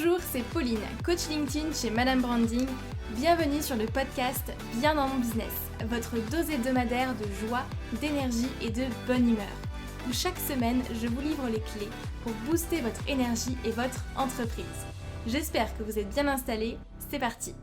Bonjour, c'est Pauline, coach LinkedIn chez Madame Branding. Bienvenue sur le podcast Bien dans mon business, votre dose hebdomadaire de joie, d'énergie et de bonne humeur. Où chaque semaine, je vous livre les clés pour booster votre énergie et votre entreprise. J'espère que vous êtes bien installés, c'est parti.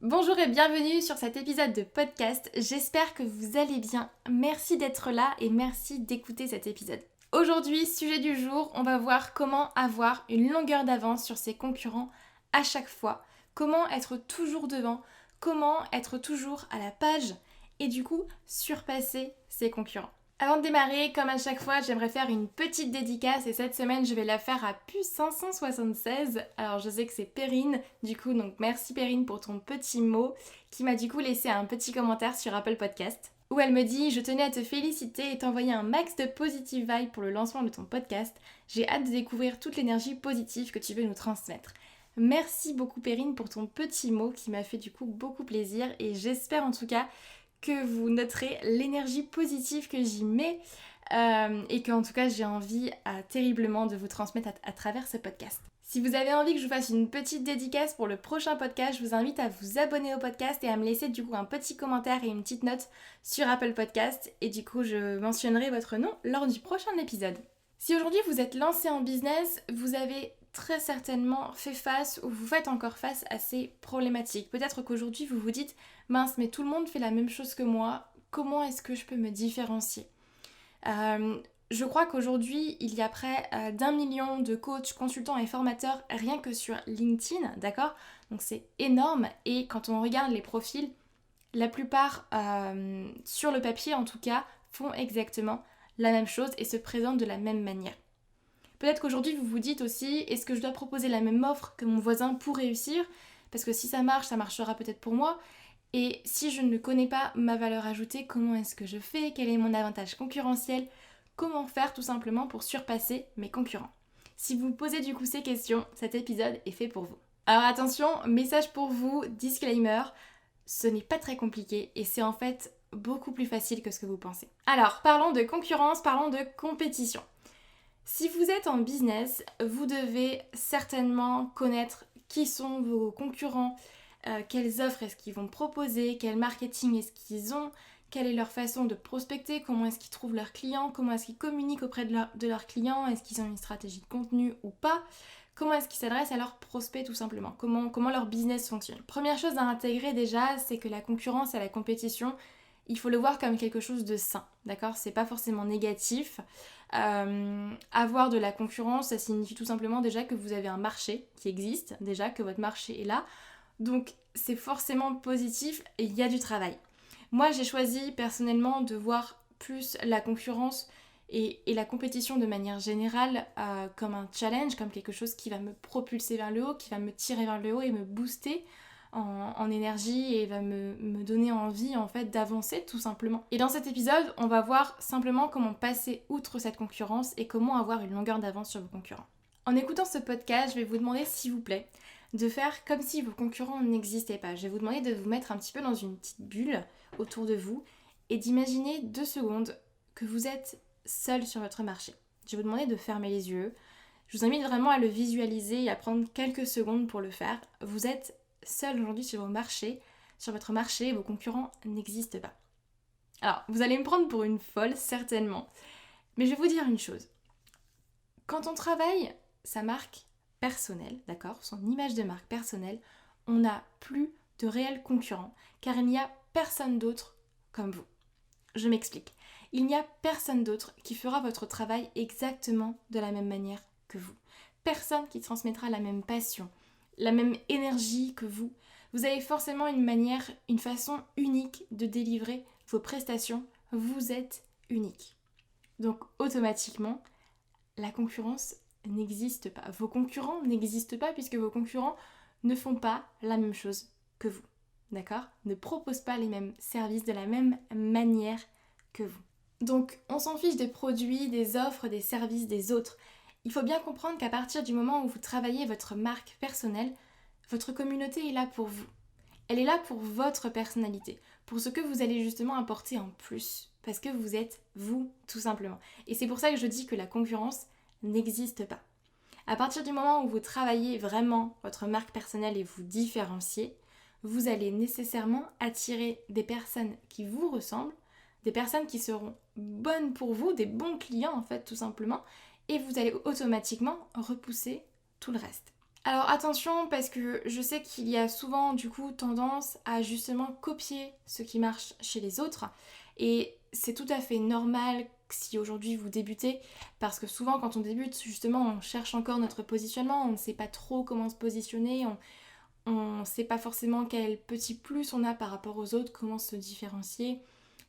Bonjour et bienvenue sur cet épisode de podcast, j'espère que vous allez bien. Merci d'être là et merci d'écouter cet épisode. Aujourd'hui, sujet du jour, on va voir comment avoir une longueur d'avance sur ses concurrents à chaque fois, comment être toujours devant, comment être toujours à la page et du coup surpasser ses concurrents. Avant de démarrer, comme à chaque fois, j'aimerais faire une petite dédicace et cette semaine, je vais la faire à Puce 576. Alors je sais que c'est Perrine, du coup, donc merci Perrine pour ton petit mot qui m'a du coup laissé un petit commentaire sur Apple Podcast où elle me dit « Je tenais à te féliciter et t'envoyer un max de positive vibe pour le lancement de ton podcast. J'ai hâte de découvrir toute l'énergie positive que tu veux nous transmettre. » Merci beaucoup Perrine pour ton petit mot qui m'a fait du coup beaucoup plaisir et j'espère en tout cas que vous noterez l'énergie positive que j'y mets et que en tout cas j'ai envie terriblement de vous transmettre à travers ce podcast. Si vous avez envie que je vous fasse une petite dédicace pour le prochain podcast, je vous invite à vous abonner au podcast et à me laisser du coup un petit commentaire et une petite note sur Apple Podcast et du coup je mentionnerai votre nom lors du prochain épisode. Si aujourd'hui vous êtes lancé en business, vous avez très certainement fait face ou vous faites encore face à ces problématiques. Peut-être qu'aujourd'hui vous vous dites « Mince, mais tout le monde fait la même chose que moi, comment est-ce que je peux me différencier ?» Je crois qu'aujourd'hui, il y a près d'1 million de coachs, consultants et formateurs rien que sur LinkedIn, d'accord ? Donc c'est énorme et quand on regarde les profils, la plupart, sur le papier en tout cas, font exactement la même chose et se présentent de la même manière. Peut-être qu'aujourd'hui vous vous dites aussi, est-ce que je dois proposer la même offre que mon voisin pour réussir ? Parce que si ça marche, ça marchera peut-être pour moi. Et si je ne connais pas ma valeur ajoutée, comment est-ce que je fais ? Quel est mon avantage concurrentiel ? Comment faire tout simplement pour surpasser mes concurrents ? Si vous posez du coup ces questions, cet épisode est fait pour vous. Alors attention, message pour vous, disclaimer, ce n'est pas très compliqué et c'est en fait beaucoup plus facile que ce que vous pensez. Alors, parlons de concurrence, parlons de compétition. Si vous êtes en business, vous devez certainement connaître qui sont vos concurrents, quelles offres est-ce qu'ils vont proposer, quel marketing est-ce qu'ils ont, quelle est leur façon de prospecter, comment est-ce qu'ils trouvent leurs clients, comment est-ce qu'ils communiquent auprès de leurs clients, est-ce qu'ils ont une stratégie de contenu ou pas, comment est-ce qu'ils s'adressent à leurs prospects tout simplement, comment leur business fonctionne. Première chose à intégrer déjà, c'est que la concurrence et la compétition, il faut le voir comme quelque chose de sain, d'accord ? C'est pas forcément négatif. Avoir de la concurrence, ça signifie tout simplement déjà que vous avez un marché qui existe, déjà que votre marché est là. Donc c'est forcément positif et il y a du travail. Moi j'ai choisi personnellement de voir plus la concurrence et la compétition de manière générale comme un challenge, comme quelque chose qui va me propulser vers le haut, qui va me tirer vers le haut et me booster en énergie et va me donner envie en fait d'avancer tout simplement. Et dans cet épisode, on va voir simplement comment passer outre cette concurrence et comment avoir une longueur d'avance sur vos concurrents. En écoutant ce podcast, je vais vous demander s'il vous plaît de faire comme si vos concurrents n'existaient pas. Je vais vous demander de vous mettre un petit peu dans une petite bulle autour de vous et d'imaginer 2 secondes que vous êtes seul sur votre marché. Je vais vous demander de fermer les yeux. Je vous invite vraiment à le visualiser et à prendre quelques secondes pour le faire. Vous êtes seul aujourd'hui sur votre marché, vos concurrents n'existent pas. Alors, vous allez me prendre pour une folle, certainement. Mais je vais vous dire une chose. Quand on travaille sa marque personnelle, d'accord, son image de marque personnelle, on n'a plus de réels concurrents, car il n'y a personne d'autre comme vous. Je m'explique. Il n'y a personne d'autre qui fera votre travail exactement de la même manière que vous. Personne qui transmettra la même passion, la même énergie que vous. Vous avez forcément une façon unique de délivrer vos prestations. Vous êtes unique. Donc automatiquement, la concurrence n'existe pas. Vos concurrents n'existent pas puisque vos concurrents ne font pas la même chose que vous. D'accord ? Ne proposent pas les mêmes services de la même manière que vous. Donc on s'en fiche des produits, des offres, des services des autres. Il faut bien comprendre qu'à partir du moment où vous travaillez votre marque personnelle, votre communauté est là pour vous. Elle est là pour votre personnalité, pour ce que vous allez justement apporter en plus, parce que vous êtes vous, tout simplement. Et c'est pour ça que je dis que la concurrence n'existe pas. À partir du moment où vous travaillez vraiment votre marque personnelle et vous différenciez, vous allez nécessairement attirer des personnes qui vous ressemblent, des personnes qui seront bonnes pour vous, des bons clients en fait tout simplement, et vous allez automatiquement repousser tout le reste. Alors attention parce que je sais qu'il y a souvent du coup tendance à justement copier ce qui marche chez les autres et c'est tout à fait normal si aujourd'hui vous débutez parce que souvent quand on débute justement on cherche encore notre positionnement, on ne sait pas trop comment se positionner, on ne sait pas forcément quel petit plus on a par rapport aux autres, comment se différencier,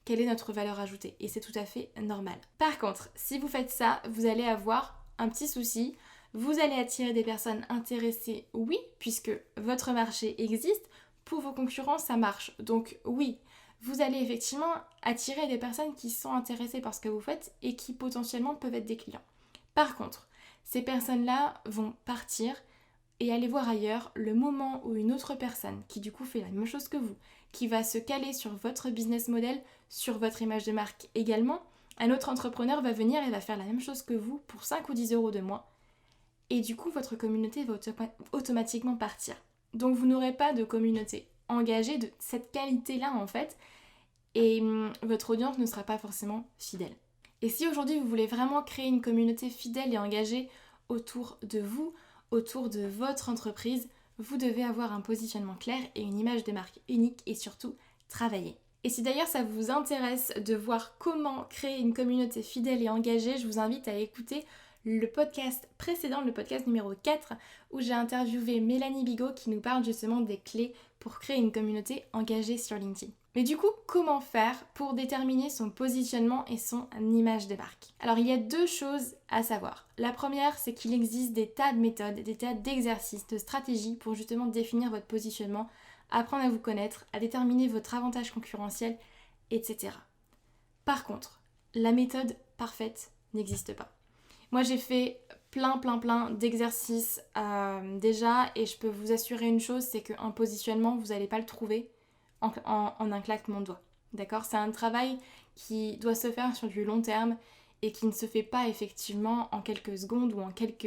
quelle est notre valeur ajoutée et c'est tout à fait normal. Par contre, si vous faites ça, vous allez avoir un petit souci. Vous allez attirer des personnes intéressées, oui, puisque votre marché existe. Pour vos concurrents, ça marche. Donc oui, vous allez effectivement attirer des personnes qui sont intéressées par ce que vous faites et qui potentiellement peuvent être des clients. Par contre, ces personnes-là vont partir et aller voir ailleurs le moment où une autre personne qui du coup fait la même chose que vous, qui va se caler sur votre business model, sur votre image de marque également, un autre entrepreneur va venir et va faire la même chose que vous pour 5 ou 10 euros de moins. Et du coup, votre communauté va automatiquement partir. Donc, vous n'aurez pas de communauté engagée de cette qualité-là, en fait, et votre audience ne sera pas forcément fidèle. Et si aujourd'hui, vous voulez vraiment créer une communauté fidèle et engagée autour de vous, autour de votre entreprise, vous devez avoir un positionnement clair et une image de marque unique et surtout travailler. Et si d'ailleurs ça vous intéresse de voir comment créer une communauté fidèle et engagée, je vous invite à écouter le podcast précédent, le podcast numéro 4, où j'ai interviewé Mélanie Bigot qui nous parle justement des clés pour créer une communauté engagée sur LinkedIn. Mais du coup, comment faire pour déterminer son positionnement et son image de marque? Alors il y a 2 choses à savoir. La première, c'est qu'il existe des tas de méthodes, des tas d'exercices, de stratégies pour justement définir votre positionnement, apprendre à vous connaître, à déterminer votre avantage concurrentiel, etc. Par contre, la méthode parfaite n'existe pas. Moi j'ai fait plein d'exercices déjà et je peux vous assurer une chose, c'est qu'un positionnement, vous n'allez pas le trouver en un claquement de doigts. D'accord? C'est un travail qui doit se faire sur du long terme et qui ne se fait pas effectivement en quelques secondes ou en quelques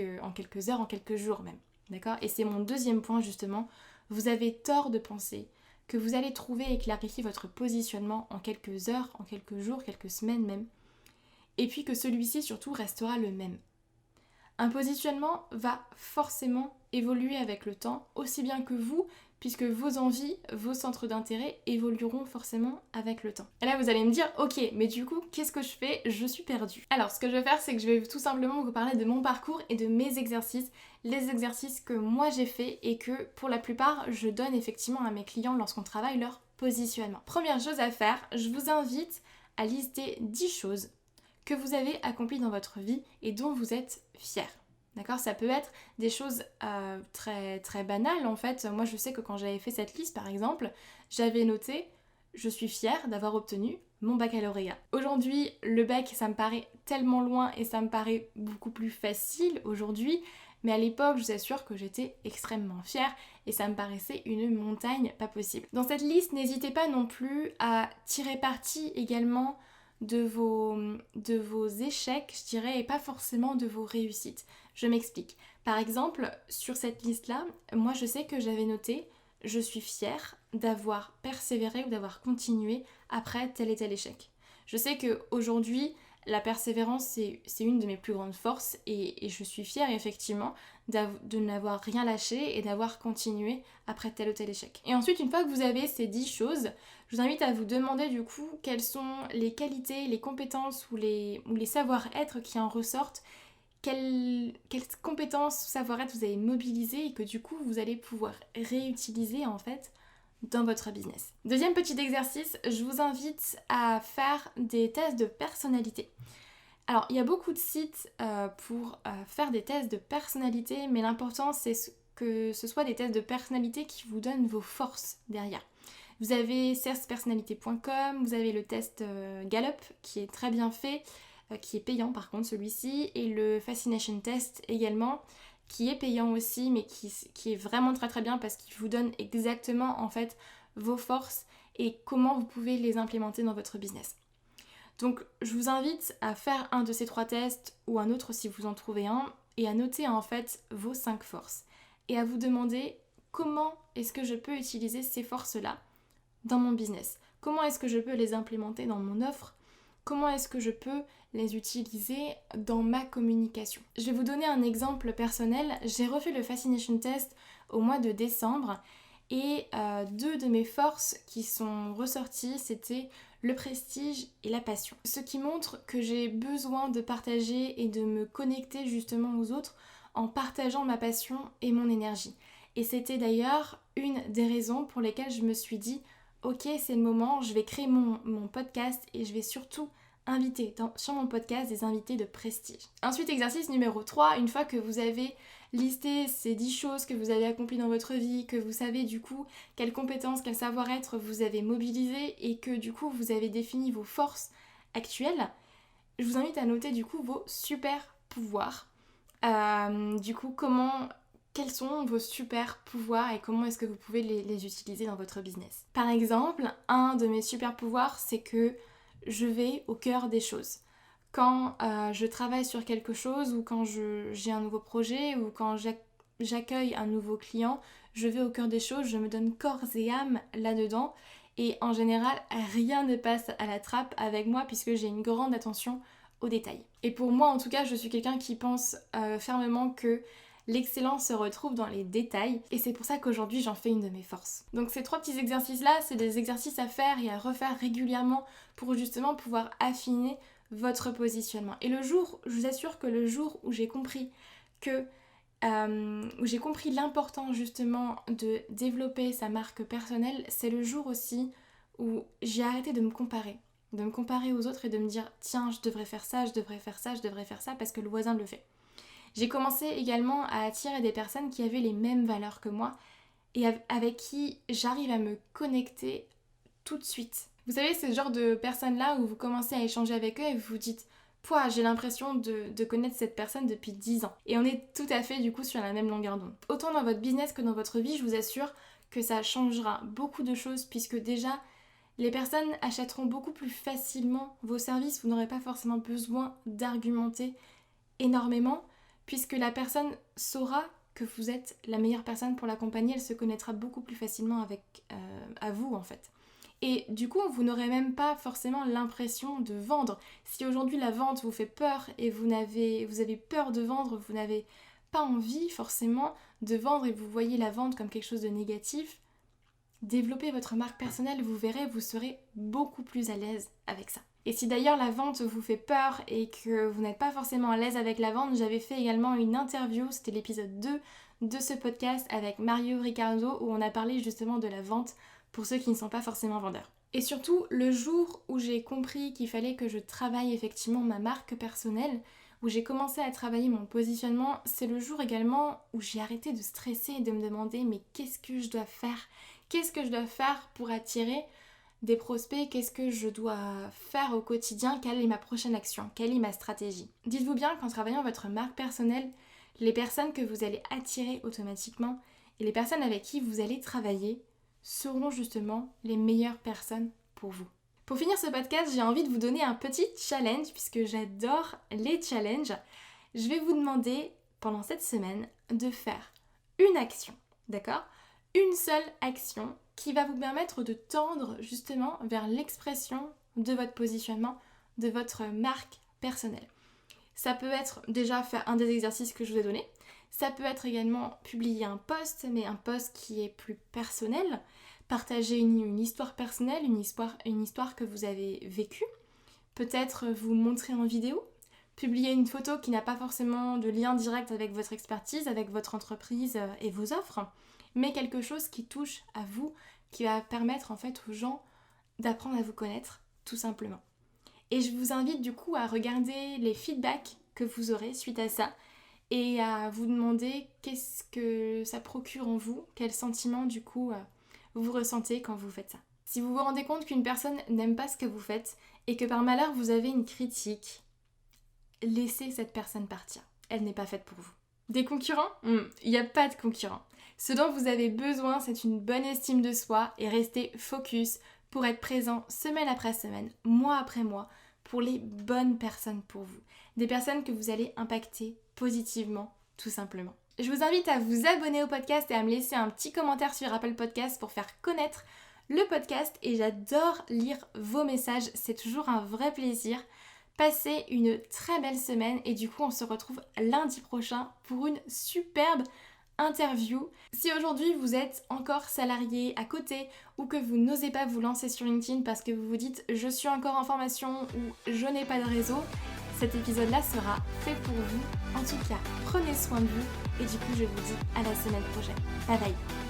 heures, en quelques jours même. D'accord? Et c'est mon deuxième point justement. Vous avez tort de penser que vous allez trouver et clarifier votre positionnement en quelques heures, en quelques jours, quelques semaines même. Et puis que celui-ci surtout restera le même. Un positionnement va forcément évoluer avec le temps, aussi bien que vous, puisque vos envies, vos centres d'intérêt évolueront forcément avec le temps. Et là vous allez me dire, ok, mais du coup, qu'est-ce que je fais? Je suis perdue. Alors ce que je vais faire, c'est que je vais tout simplement vous parler de mon parcours et de mes exercices, les exercices que moi j'ai fait et que pour la plupart, je donne effectivement à mes clients lorsqu'on travaille leur positionnement. Première chose à faire, je vous invite à lister 10 choses que vous avez accomplies dans votre vie et dont vous êtes fiers. D'accord? Ça peut être des choses très banales en fait. Moi je sais que quand j'avais fait cette liste par exemple, j'avais noté « Je suis fière d'avoir obtenu mon baccalauréat ». Aujourd'hui, le bac ça me paraît tellement loin et ça me paraît beaucoup plus facile aujourd'hui, mais à l'époque je vous assure que j'étais extrêmement fière et ça me paraissait une montagne pas possible. Dans cette liste, n'hésitez pas non plus à tirer parti également de vos échecs, je dirais, et pas forcément de vos réussites. Je m'explique. Par exemple, sur cette liste-là, moi je sais que j'avais noté « Je suis fière d'avoir persévéré ou d'avoir continué après tel et tel échec ». Je sais qu'aujourd'hui, la persévérance, c'est une de mes plus grandes forces et je suis fière effectivement de n'avoir rien lâché et d'avoir continué après tel ou tel échec. Et ensuite, une fois que vous avez ces 10 choses, je vous invite à vous demander du coup quelles sont les qualités, les compétences ou les savoir-être qui en ressortent, quelles compétences ou savoir-être vous avez mobilisé et que du coup vous allez pouvoir réutiliser en fait dans votre business. Deuxième petit exercice, je vous invite à faire des tests de personnalité. Alors, il y a beaucoup de sites pour faire des tests de personnalité, mais l'important c'est que ce soit des tests de personnalité qui vous donnent vos forces derrière. Vous avez cercepersonnalité.com, vous avez le test Gallup qui est très bien fait, qui est payant par contre celui-ci, et le Fascination Test également, qui est payant aussi, mais qui est vraiment très bien parce qu'il vous donne exactement en fait vos forces et comment vous pouvez les implémenter dans votre business. Donc je vous invite à faire un de ces 3 tests ou un autre si vous en trouvez un et à noter en fait vos 5 forces et à vous demander comment est-ce que je peux utiliser ces forces-là dans mon business. Comment est-ce que je peux les implémenter dans mon offre? Comment est-ce que je peux les utiliser dans ma communication? Je vais vous donner un exemple personnel. J'ai refait le Fascination Test au mois de décembre et 2 de mes forces qui sont ressorties, c'était le prestige et la passion. Ce qui montre que j'ai besoin de partager et de me connecter justement aux autres en partageant ma passion et mon énergie. Et c'était d'ailleurs une des raisons pour lesquelles je me suis dit ok, c'est le moment, je vais créer mon podcast et je vais surtout inviter sur mon podcast des invités de prestige. Ensuite, exercice numéro 3, une fois que vous avez listé ces 10 choses que vous avez accomplies dans votre vie, que vous savez du coup quelles compétences, quel savoir-être vous avez mobilisé et que du coup vous avez défini vos forces actuelles, je vous invite à noter du coup vos super pouvoirs. Du coup, quels sont vos super pouvoirs et comment est-ce que vous pouvez les utiliser dans votre business. Par exemple, un de mes super pouvoirs, c'est que je vais au cœur des choses. Quand je travaille sur quelque chose ou quand j'ai un nouveau projet ou quand j'accueille un nouveau client, je vais au cœur des choses, je me donne corps et âme là-dedans et en général, rien ne passe à la trappe avec moi puisque j'ai une grande attention aux détails. Et pour moi, en tout cas, je suis quelqu'un qui pense fermement que l'excellence se retrouve dans les détails et c'est pour ça qu'aujourd'hui j'en fais une de mes forces. Donc ces 3 petits exercices-là, c'est des exercices à faire et à refaire régulièrement pour justement pouvoir affiner votre positionnement. Et je vous assure que le jour où j'ai compris l'importance justement de développer sa marque personnelle, c'est le jour aussi où j'ai arrêté de me comparer aux autres et de me dire tiens, je devrais faire ça, je devrais faire ça, je devrais faire ça parce que le voisin le fait. J'ai commencé également à attirer des personnes qui avaient les mêmes valeurs que moi et avec qui j'arrive à me connecter tout de suite. Vous savez, c'est ce genre de personnes-là où vous commencez à échanger avec eux et vous vous dites pouah, j'ai l'impression de connaître cette personne depuis 10 ans. Et on est tout à fait du coup sur la même longueur d'onde. Autant dans votre business que dans votre vie, je vous assure que ça changera beaucoup de choses puisque déjà, les personnes achèteront beaucoup plus facilement vos services. Vous n'aurez pas forcément besoin d'argumenter énormément puisque la personne saura que vous êtes la meilleure personne pour l'accompagner, elle se connaîtra beaucoup plus facilement à vous en fait. Et du coup, vous n'aurez même pas forcément l'impression de vendre. Si aujourd'hui la vente vous fait peur et vous avez peur de vendre, vous n'avez pas envie forcément de vendre et vous voyez la vente comme quelque chose de négatif, développez votre marque personnelle, vous verrez, vous serez beaucoup plus à l'aise avec ça. Et si d'ailleurs la vente vous fait peur et que vous n'êtes pas forcément à l'aise avec la vente, j'avais fait également une interview, c'était l'épisode 2 de ce podcast avec Mario Ricardo où on a parlé justement de la vente pour ceux qui ne sont pas forcément vendeurs. Et surtout, le jour où j'ai compris qu'il fallait que je travaille effectivement ma marque personnelle, où j'ai commencé à travailler mon positionnement, c'est le jour également où j'ai arrêté de stresser et de me demander mais qu'est-ce que je dois faire ? Qu'est-ce que je dois faire pour attirer des prospects? Qu'est-ce que je dois faire au quotidien? Quelle est ma prochaine action? Quelle est ma stratégie? Dites-vous bien qu'en travaillant votre marque personnelle, les personnes que vous allez attirer automatiquement et les personnes avec qui vous allez travailler seront justement les meilleures personnes pour vous. Pour finir ce podcast, j'ai envie de vous donner un petit challenge puisque j'adore les challenges. Je vais vous demander pendant cette semaine de faire une action, d'accord ? Une seule action qui va vous permettre de tendre justement vers l'expression de votre positionnement, de votre marque personnelle. Ça peut être déjà faire un des exercices que je vous ai donné. Ça peut être également publier un post, mais un post qui est plus personnel. Partager une histoire personnelle, une histoire que vous avez vécue. Peut-être vous montrer en vidéo. Publier une photo qui n'a pas forcément de lien direct avec votre expertise, avec votre entreprise et vos offres, mais quelque chose qui touche à vous, qui va permettre en fait aux gens d'apprendre à vous connaître, tout simplement. Et je vous invite du coup à regarder les feedbacks que vous aurez suite à ça et à vous demander qu'est-ce que ça procure en vous, quel sentiment du coup vous ressentez quand vous faites ça. Si vous vous rendez compte qu'une personne n'aime pas ce que vous faites et que par malheur vous avez une critique, laissez cette personne partir. Elle n'est pas faite pour vous. Des concurrents ? Il n'y a pas de concurrents. Ce dont vous avez besoin, c'est une bonne estime de soi et rester focus pour être présent semaine après semaine, mois après mois, pour les bonnes personnes pour vous. Des personnes que vous allez impacter positivement, tout simplement. Je vous invite à vous abonner au podcast et à me laisser un petit commentaire sur Apple Podcast pour faire connaître le podcast et j'adore lire vos messages, c'est toujours un vrai plaisir. Passez une très belle semaine et du coup on se retrouve lundi prochain pour une superbe interview. Si aujourd'hui vous êtes encore salarié à côté ou que vous n'osez pas vous lancer sur LinkedIn parce que vous vous dites je suis encore en formation ou je n'ai pas de réseau, cet épisode-là sera fait pour vous. En tout cas, prenez soin de vous et du coup je vous dis à la semaine prochaine. Bye bye.